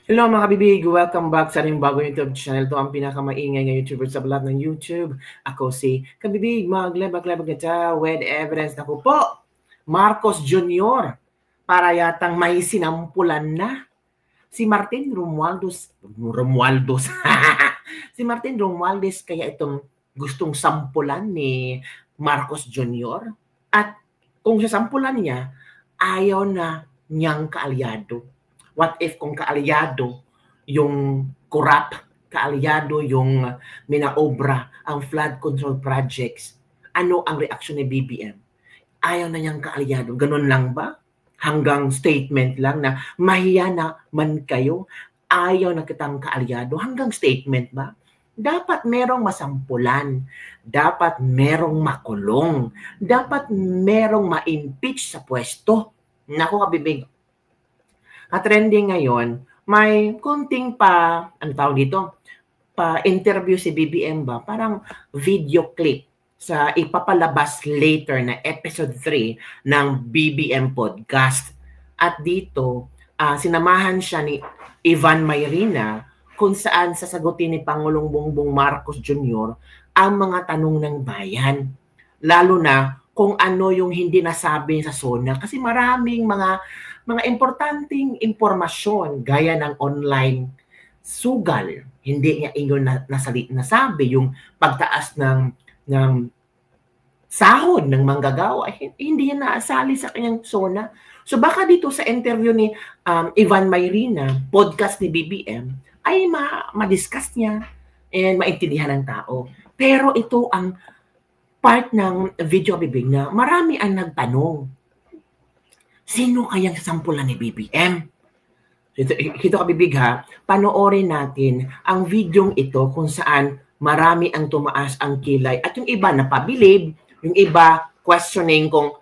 Hello mga kabibig! Welcome back sa ating bagong YouTube channel. Ito ang pinakamaingay na YouTuber sa balat ng YouTube. Ako si Kabibig, maglebag-lebag na ta with evidence na po. Marcos Jr. para yatang may sinampulan na. Si Martin Romualdez. Si Martin Romualdez kaya itong gustong sampulan ni Marcos Jr. At kung sasampulan niya, ayaw na niyang kaalyado. What if kung kaalyado yung corrupt, kaalyado yung minaobra ang flood control projects? Ano ang reaksyon ni BBM? Ayaw na niyang kaalyado. Ganun lang ba? Hanggang statement lang na mahiya na man kayo, ayaw na kitang kaalyado. Hanggang statement ba? Dapat merong masampulan. Dapat merong makulong. Dapat merong ma-impeach sa pwesto. Naku kabibig. At trending ngayon, may konting ano tawag dito, pa-interview si BBM ba? Parang video clip sa ipapalabas later na episode 3 ng BBM Podcast. At dito, sinamahan siya ni Ivan Mayrina kung saan sasagutin ni Pangulong Bongbong Marcos Jr. ang mga tanong ng bayan. Lalo na kung ano yung hindi nasabi sa SONA. Kasi maraming mga importanteng impormasyon gaya ng online sugal. Hindi niya inyo nasabi yung pagtaas ng sahod ng manggagawa. Hindi niya naasali sa kanyang SONA. So baka dito sa interview ni Ivan Mayrina, podcast ni BBM, ay ma-discuss niya and maintindihan ng tao. Pero ito ang part ng video bibig na marami ang nagtanong. Sino kayang sasampulan ni BBM? Ito kabibig ha, panoorin natin ang videong ito kung saan marami ang tumaas ang kilay at yung iba napabilib, yung iba questioning kung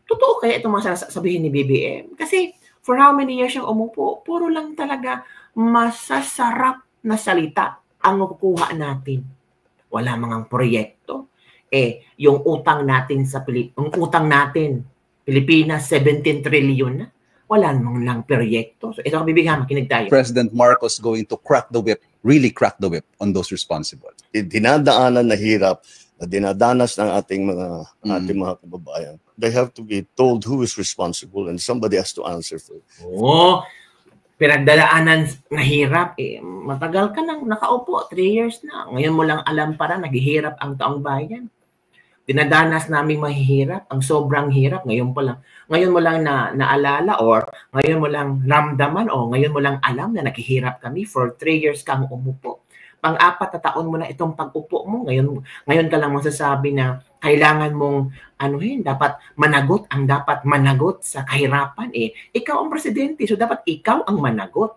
totoo kaya itong mga sasabihin ni BBM. Kasi for how many years siyang umupo, puro lang talaga masasarap na salita ang makukuha natin. Wala mga proyekto. Yung utang natin Pilipinas, 17 trillion na. Wala namang lang proyekto. So ito kabibighan, makinig tayo. President Marcos going to crack the whip, really crack the whip on those responsible. Dinadaanan na hirap na dinadanas ng ating mga kababayan. They have to be told who is responsible and somebody has to answer for it. Pinagdadaanan na hirap. Matagal ka nang nakaupo, 3 years na. Ngayon mo lang alam para naghihirap ang taong bayan. Dinadanas namin mahihirap, ang sobrang hirap, ngayon mo lang naalala or ngayon mo lang ramdaman o ngayon mo lang alam na naghihirap kami for 3 years kang umupo. Pang-4 na taon mo na itong pag-upo mo, ngayon ka lang masasabi na kailangan mong dapat managot sa kahirapan. Ikaw ang presidente, so dapat ikaw ang managot.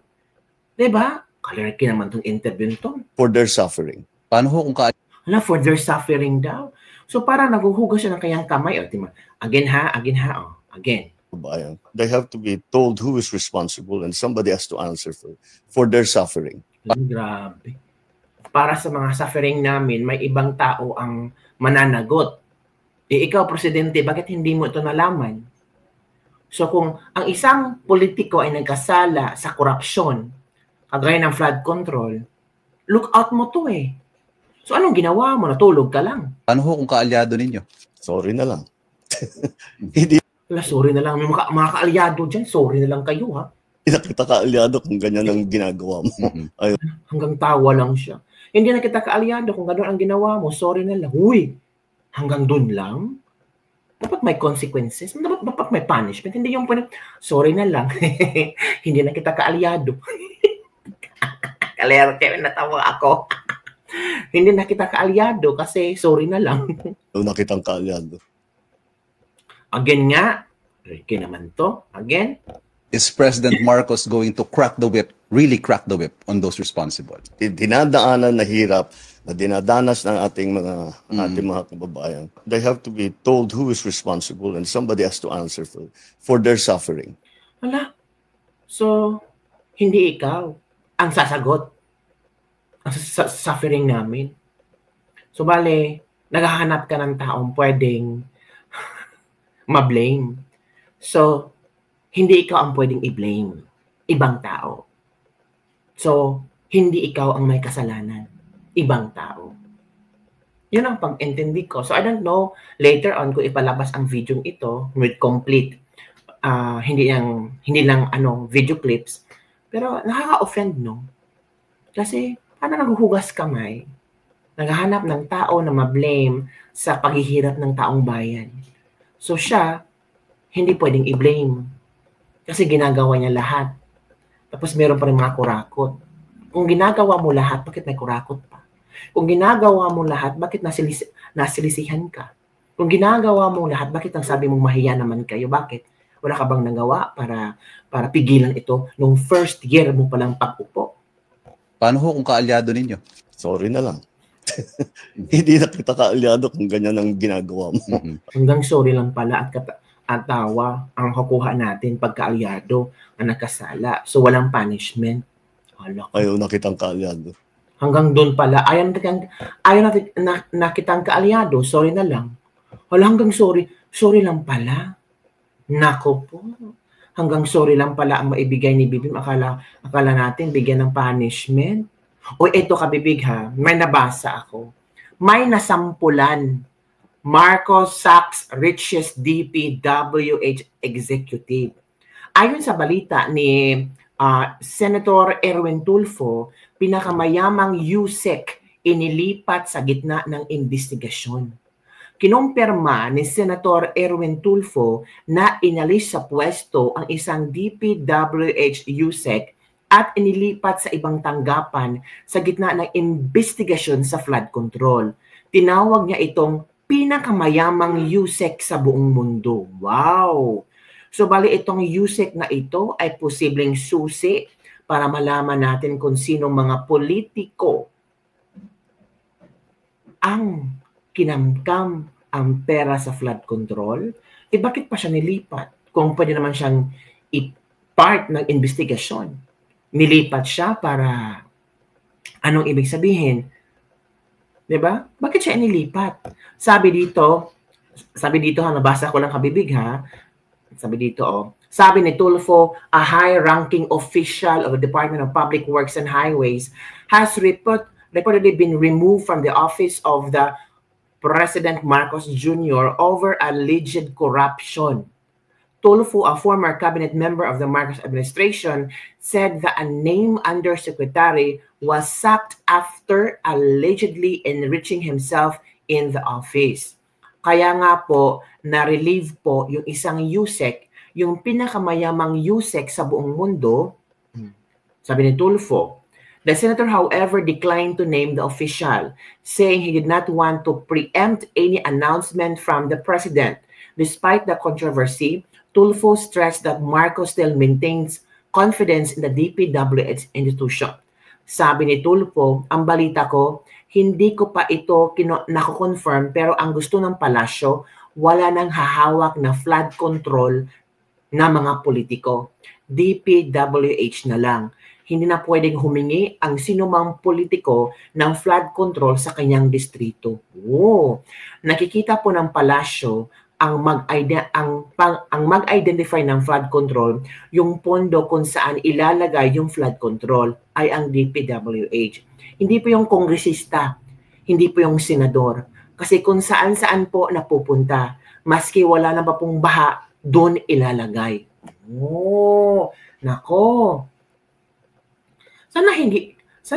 Diba? Kalerki naman tong interview nito. For their suffering. Paano kung for their suffering daw. So para naguhugas siya ng kanyang kamay. Again. They have to be told who is responsible and somebody has to answer for their suffering. Grabe. Para sa mga suffering namin, may ibang tao ang mananagot. Ikaw, presidente, bakit hindi mo ito nalaman? So kung ang isang politiko ay nagkasala sa korupsyon, kagaya ng flood control, look out mo to So anong ginawa mo? Natulog ka lang. Paano kung kaalyado ninyo? Sorry na lang. Sorry na lang. May mga kaalyado dyan, sorry na lang kayo ha. Hindi na kita kaalyado kung ganyan ang ginagawa mo. Hanggang tawa lang siya. Hindi na kita kaalyado kung gano'n ang ginawa mo, sorry na lang. Hanggang dun lang? Dapat may consequences. Dapat may punishment. Hindi yung sorry na lang. Hindi na kita kaalyado. Kalerte, natawa ako. Hindi na kita kaalyado kasi sorry na lang. Na kitang kaalyado. Again nga, Ricky naman to. Again. Is President Marcos going to crack the whip, really crack the whip on those responsible? Dinadaanan na hirap na dinadanas ng ating mga kababayan. They have to be told who is responsible and somebody has to answer for their suffering. So, hindi ikaw ang sasagot sa suffering namin. So, bale, naghahanap ka ng taong pwedeng ma-blame. So, hindi ikaw ang pwedeng i-blame. Ibang tao. So, hindi ikaw ang may kasalanan. Ibang tao. Yun ang pag-intindi ko. So, I don't know later on kung ipalabas ang video ito with complete, hindi lang video clips. Pero nakaka-offend, no? Kasi, paano naghuhugas kamay? Naghahanap ng tao na ma-blame sa paghihirap ng taong bayan. So, siya, hindi pwedeng i-blame. Kasi ginagawa niya lahat. Tapos meron pa rin mga kurakot. Kung ginagawa mo lahat, bakit may kurakot pa? Kung ginagawa mo lahat, bakit nasilisihan ka? Kung ginagawa mo lahat, bakit ang sabi mong mahiya naman kayo? Bakit? Wala ka bang nagawa para pigilan ito nung first year mo palang pag-upo? Paano ho kung kaalyado ninyo? Sorry na lang. Hindi na kita kaalyado kung ganyan ang ginagawa mo. Hanggang sorry lang pala at tawa ang kukuha natin pagkaalyado na nakasala. So, walang punishment. Ayaw na kitang kaalyado. Hanggang doon pala, ayaw na kitang kaalyado, sorry na lang. Hanggang sorry lang pala. Nako po. Hanggang sorry lang pala ang maibigay ni Bibim. Akala natin bigyan ng punishment. O ito ka, Bibig, ha? May nabasa ako. May nasampulan. Marcos Sacks richest DPWH executive. Ayon sa balita ni Senator Erwin Tulfo, pinakamayamang USEC inilipat sa gitna ng investigasyon. Kinumpirma ni Senator Erwin Tulfo na inalis sa pwesto ang isang DPWH USEC at inilipat sa ibang tanggapan sa gitna ng investigasyon sa flood control. Tinawag niya itong pinakamayamang USEC sa buong mundo. Wow! So, bali itong USEC na ito ay posibleng susi para malaman natin kung sino mga politiko ang kinamkam ang pera sa flood control. Bakit pa siya nilipat? Kung pwede naman siyang i-part ng investigasyon. Nilipat siya para anong ibig sabihin? Diba? Bakit siya inilipat? Sabi dito ha, nabasa ko lang kabibig ha. Sabi dito, sabi ni Tulfo, a high-ranking official of the Department of Public Works and Highways has reportedly been removed from the office of the President Marcos Jr. over alleged corruption. Tulfo, a former cabinet member of the Marcos administration, said that a named undersecretary was sacked after allegedly enriching himself in the office. Kaya nga po, na-relieve po yung isang USEC, yung pinakamayamang USEC sa buong mundo, sabi ni Tulfo. The senator, however, declined to name the official, saying he did not want to preempt any announcement from the president. Despite the controversy, Tulfo stressed that Marcos still maintains confidence in the DPWH institution. Sabi ni Tulfo, ang balita ko, hindi ko pa ito nako-confirm pero ang gusto ng palasyo, wala nang hahawak na flood control na mga politiko. DPWH na lang. Hindi na pwedeng humingi ang sinumang politiko ng flood control sa kanyang distrito. Oh, nakikita po ng palasyo ang mag-identify ng flood control, yung pondo kung saan ilalagay yung flood control ay ang DPWH. Hindi po yung kongresista, hindi po yung senador. Kasi kung saan-saan po napupunta, maski wala na pa pong baha, doon ilalagay. Oh, nako. Sana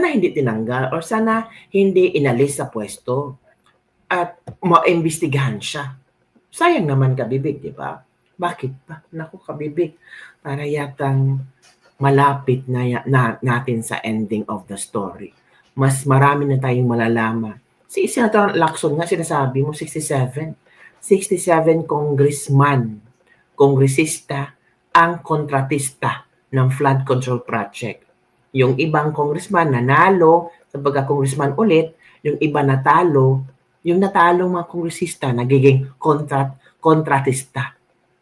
hindi tinanggal or sana hindi inalis sa pwesto at maimbestigahan siya. Sayang naman kabibig, di ba? Bakit pa? Naku kabibig, para yatang malapit na natin sa ending of the story. Mas marami na tayong malalaman. Si Senator Lacson nga sinasabi mo, 67 kongresista ang kontratista ng flood control project. Yung ibang congressman nanalo sa pagka-congressman ulit, yung iba natalo, yung natalong mga kongresista nagiging kontratista.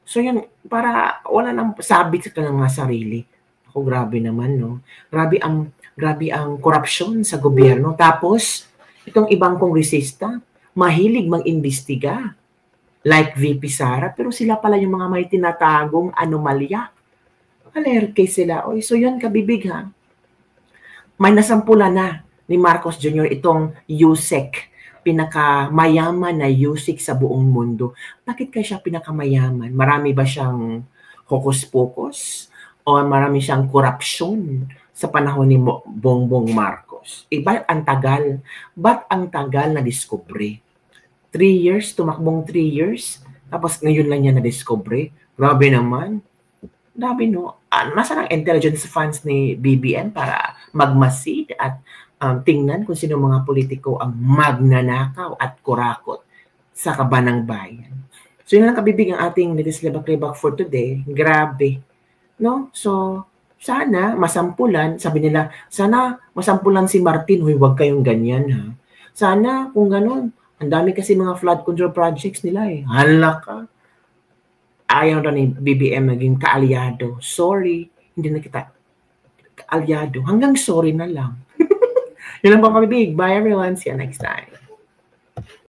So yun, para wala nang sabit sa kanilang mga sarili. Ako, grabe naman, no? Grabe ang korupsyon sa gobyerno. Tapos, itong ibang kongresista, mahilig mag-imbestiga. Like VP Sara, pero sila pala yung mga may tinatagong anomalya. Alerke sila. Oy, so yun, kabibig ha. may nasampulan na ni Marcos Jr. itong USEC, pinakamayaman na USEC sa buong mundo. Bakit kaya siya pinakamayaman? Marami ba siyang hokus-pokus? O marami siyang korupsyon sa panahon ni Bongbong Marcos? Ba't ang tagal? Ba't ang tagal na diskubre? 3 years, tumakbong 3 years, tapos ngayon lang niya na-discover. Grabe naman. Grabe, no? Nasaan ang intelligence funds ni BBM para magmasid at tingnan kung sino mga politiko ang magnanakaw at kurakot sa kabanang bayan. So yun lang kabibig ang ating latest libak-libak for today. Grabe. No? So, sana masampulan, sabi nila, sana masampulan si Martin, huy, wag kayong ganyan ha. Sana kung ganun, ang dami kasi mga flood control projects nila eh. Hala ka. Ayaw na ni BBM naging kaalyado. Sorry, hindi na kita kaalyado. Hanggang sorry na lang. Yun lang po kami, big. Bye everyone. See you next time.